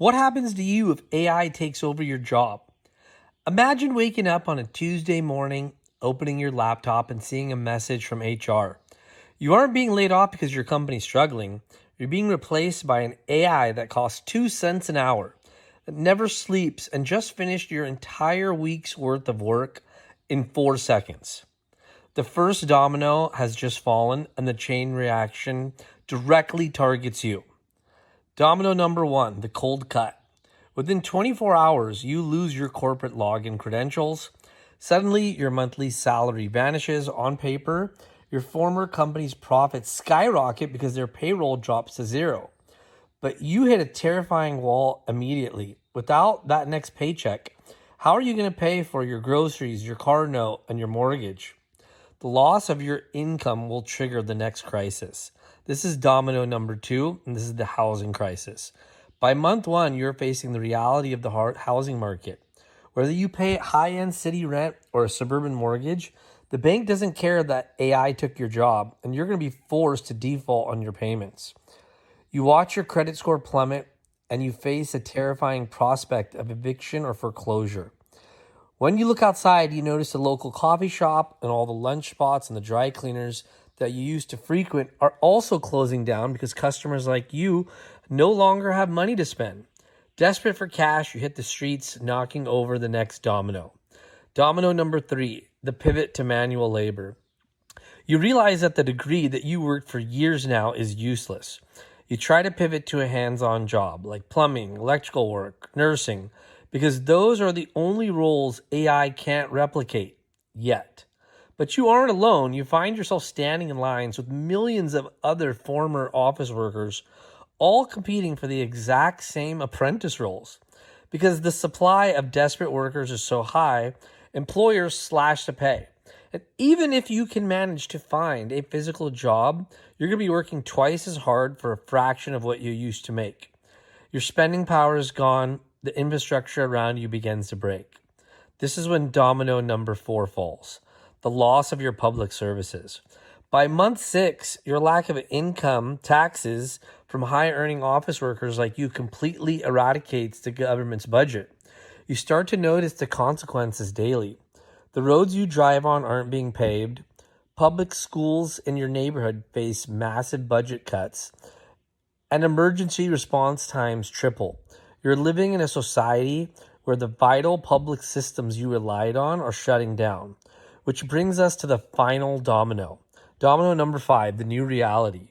What happens to you if AI takes over your job? Imagine waking up on a Tuesday morning, opening your laptop, and seeing a message from HR. You aren't being laid off because your company's struggling. You're being replaced by an AI that costs 2 cents an hour, that never sleeps, and just finished your entire week's worth of work in 4 seconds. The first domino has just fallen, and the chain reaction directly targets you. Domino number 1, the cold cut. Within 24 hours, you lose your corporate login credentials. Suddenly, your monthly salary vanishes on paper. Your former company's profits skyrocket because their payroll drops to zero. But you hit a terrifying wall immediately. Without that next paycheck, how are you going to pay for your groceries, your car note, and your mortgage? The loss of your income will trigger the next crisis. This is domino number 2, and this is the housing crisis. By month 1, you're facing the reality of the housing market. Whether you pay high-end city rent or a suburban mortgage, the bank doesn't care that AI took your job, and you're going to be forced to default on your payments. You watch your credit score plummet, and you face a terrifying prospect of eviction or foreclosure. When you look outside, you notice the local coffee shop and all the lunch spots and the dry cleaners that you used to frequent are also closing down because customers like you no longer have money to spend. Desperate for cash, you hit the streets, knocking over the next domino. Domino number 3, the pivot to manual labor. You realize that the degree that you worked for years now is useless. You try to pivot to a hands-on job like plumbing, electrical work, nursing, because those are the only roles AI can't replicate yet. But you aren't alone. You find yourself standing in lines with millions of other former office workers, all competing for the exact same apprentice roles. Because the supply of desperate workers is so high, employers slash the pay. And even if you can manage to find a physical job, you're going to be working twice as hard for a fraction of what you used to make. Your spending power is gone. The infrastructure around you begins to break. This is when domino number 4 falls. The loss of your public services. By month 6, your lack of income taxes from high-earning office workers like you completely eradicates the government's budget. You start to notice the consequences daily. The roads you drive on aren't being paved. Public schools in your neighborhood face massive budget cuts. And emergency response times triple. You're living in a society where the vital public systems you relied on are shutting down. Which brings us to the final domino. Domino number 5, the new reality.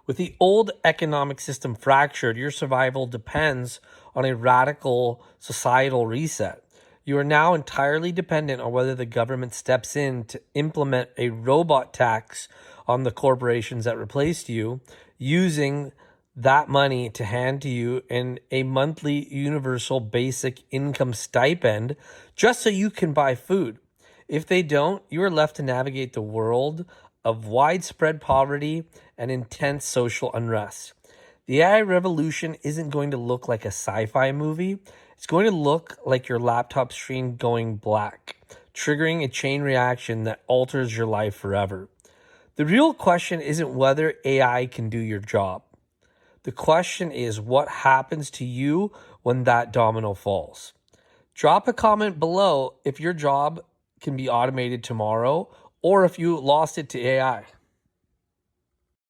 With the old economic system fractured, your survival depends on a radical societal reset. You are now entirely dependent on whether the government steps in to implement a robot tax on the corporations that replaced you, using that money to hand to you in a monthly universal basic income stipend just so you can buy food. If they don't, you are left to navigate the world of widespread poverty and intense social unrest. The AI revolution isn't going to look like a sci-fi movie. It's going to look like your laptop screen going black, triggering a chain reaction that alters your life forever. The real question isn't whether AI can do your job. The question is what happens to you when that domino falls. Drop a comment below if your job can be automated tomorrow or if you lost it to AI.